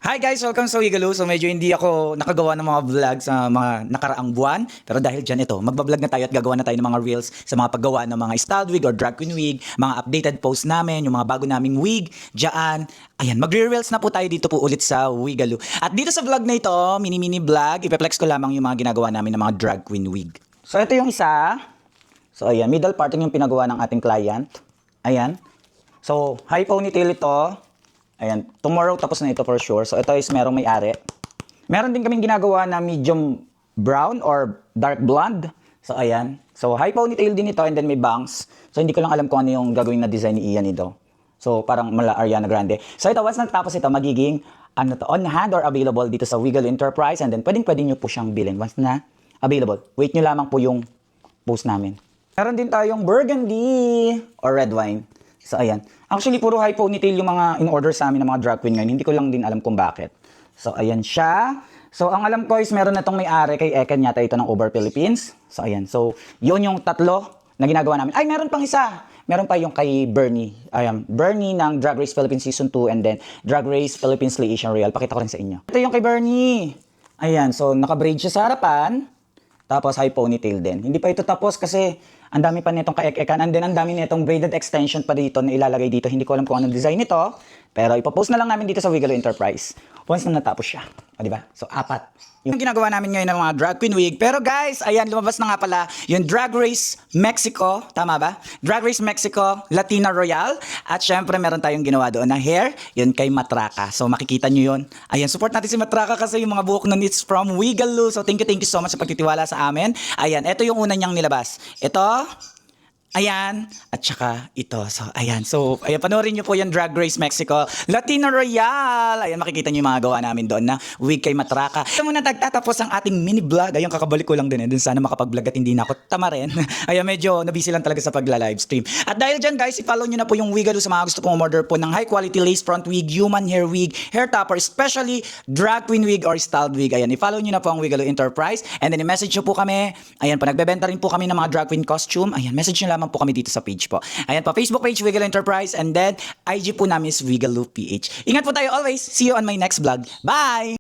Hi guys! Welcome sa Wigalo. So medyo hindi ako nakagawa ng mga vlog sa mga nakaraang buwan. Pero dahil dyan ito, magbablog na tayo at gagawa na tayo ng mga reels sa mga paggawa ng mga styled wig or drag queen wig, mga updated posts namin, yung mga bago naming wig, dyan. Ayan, magre-reels na po tayo dito po ulit sa Wigalo. At dito sa vlog na ito, mini-mini vlog, ipeplex ko lamang yung mga ginagawa namin ng mga drag queen wig. So ito yung isa. So ayan, middle parting yung pinagawa ng ating client. Ayan. So high ponytail ito. Ayan, tomorrow tapos na ito for sure. So ito is merong may-ari. Meron din kaming ginagawa na medium brown or dark blonde. So ayan. So high ponytail din ito and then may bangs. So hindi ko lang alam kung ano yung gagawin na design ni Ian ito. So parang mala Ariana Grande. So ito once natapos ito magiging ano to, on hand or available dito sa Wigalo Enterprise and then pwedeng nyo po siyang bilhin once na available. Wait nyo lamang po yung post namin. Meron din tayong burgundy or red wine. So, ayan. Actually, puro high ponytail yung mga in-order sa amin ng mga drag queen ngayon. Hindi ko lang din alam kung bakit. So, ayan siya. So, ang alam ko is meron na itong may-ari kay Eken yata ito ng Over Philippines. So, ayan. So, yun yung tatlo na ginagawa namin. Ay, meron pang isa. Meron pa yung kay Bernie. Ayan. Bernie ng Drag Race Philippines Season 2 and then Drag Race Philippines Lay Asian Royal. Pakita ko rin sa inyo. Ito yung kay Bernie. Ayan. So, naka-braid siya sa harapan. Tapos high ponytail din. Hindi pa ito tapos kasi ang dami pa nitong kaek-ekan. And then ang dami nitong braided extension pa dito na ilalagay dito. Hindi ko alam kung anong design nito. Pero ipopost na lang namin dito sa Wigalo Enterprise. Once na natapos siya. O diba? So apat. Yung ginagawa namin ngayon ng mga drag queen wig. Pero guys, ayan, lumabas na nga pala yung Drag Race Mexico. Tama ba? Drag Race Mexico, Latina Royal. At syempre meron tayong ginawa doon na hair. Yun kay Matraka. So makikita nyo yun. Ayan, support natin si Matraka kasi yung mga buhok nun it's from Wigalo. So thank you so much sa pagtitiwala sa amin. Ayan, ito yung una niyang nilabas. Ito. Ayan, at saka ito. So, ayan. So, ayan, panoorin nyo po yung Drag Race Mexico, Latina Royal. Ayan, makikita nyo yung mga gawa namin doon na wig kay Matraka. Ito muna tagtatapos ang ating mini vlog. Ayun, kakabalik ko lang din. Dun sana makapag-vlog at hindi na ako tamarin. Ayan, medyo nabisi lang talaga sa pagla-livestream. At dahil dyan, guys, i-follow nyo na po yung Wigalo sa mga gusto pong umorder po ng high quality lace front wig, human hair wig, hair topper, especially drag queen wig or styled wig. Ayan, i-follow nyo na po ang Wigalo Enterprise. And then, i-message nyo po kami. Ayan, pa nagbebenta rin po kami ng mga drag queen costume. Ayan, message nyo lamang po kami dito sa page po. Ayan po, Facebook page Wigalo Enterprise and then IG po namin is Wigalo PH. Ingat po tayo always. See you on my next vlog. Bye!